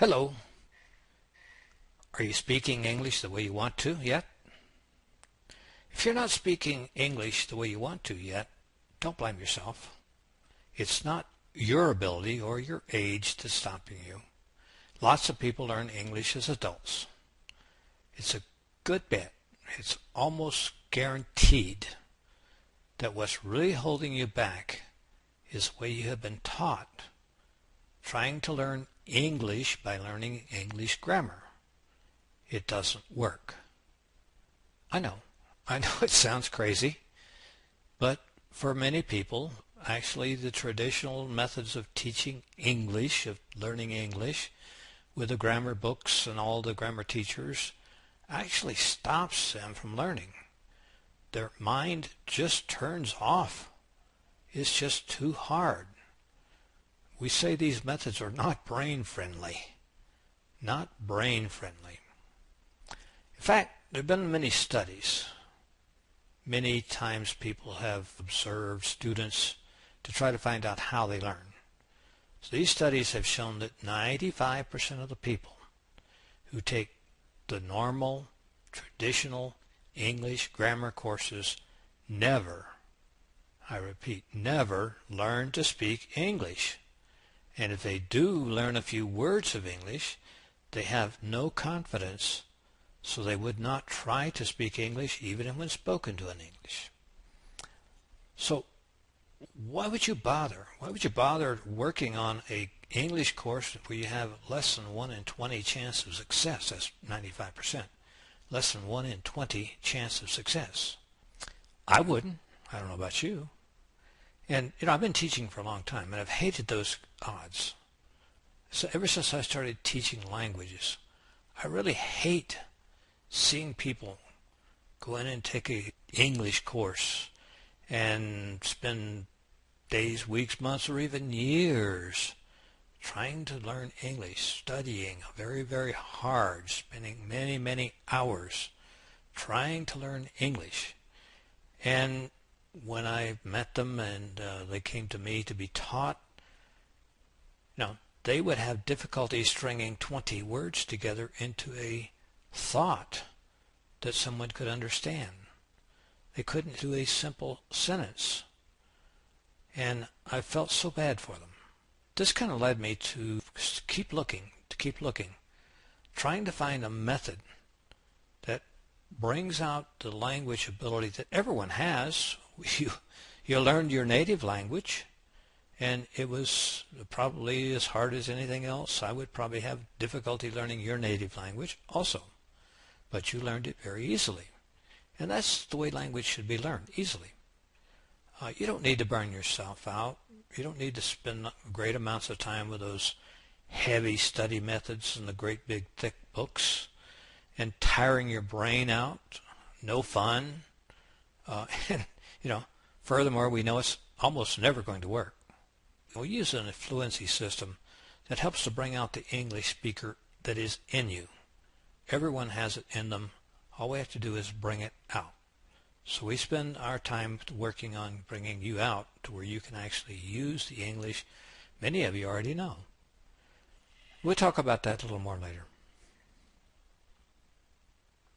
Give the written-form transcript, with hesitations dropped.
Hello. Are you speaking English the way you want to yet? If you're not speaking English the way you want to yet, don't blame yourself. It's not your ability or your age that's stopping you. Lots of people learn English as adults. It's a good bet. It's almost guaranteed that what's really holding you back is the way you have been taught, trying to learn English by learning English grammar. It doesn't work. I know it sounds crazy, but for many people, actually the traditional methods of teaching English, of learning English, with the grammar books and all the grammar teachers, actually stops them from learning. Their mind just turns off. It's just too hard. We say these methods are not brain friendly. Not brain friendly. In fact, there have been many studies. Many times people have observed students to try to find out how they learn. So these studies have shown that 95% of the people who take the normal, traditional English grammar courses never, I repeat, never learn to speak English. And if they do learn a few words of English, they have no confidence, so they would not try to speak English even when spoken to in English. So why would you bother? Why would you bother working on an English course where you have less than 1 in 20 chance of success? That's 95%. Less than 1 in 20 chance of success. I wouldn't. I don't know about you. And I've been teaching for a long time, and I've hated those odds. So ever since I started teaching languages, I really hate seeing people go in and take an English course and spend days, weeks, months, or even years trying to learn English, studying very, very hard, spending many, many hours trying to learn English. And when I met them and they came to me to be taught, they would have difficulty stringing 20 words together into a thought that someone could understand. They couldn't do a simple sentence. And I felt so bad for them. This kind of led me to keep looking, trying to find a method that brings out the language ability that everyone has. You learned your native language, and it was probably as hard as anything else. I would probably have difficulty learning your native language also, but you learned it very easily. And that's the way language should be learned, easily. You don't need to burn yourself out. You don't need to spend great amounts of time with those heavy study methods and the great big thick books and tiring your brain out. No fun. And furthermore, we know it's almost never going to work. We use an fluency system that helps to bring out the English speaker that is in you. Everyone has it in them. All we have to do is bring it out. So we spend our time working on bringing you out to where you can actually use the English many of you already know. We'll talk about that a little more later.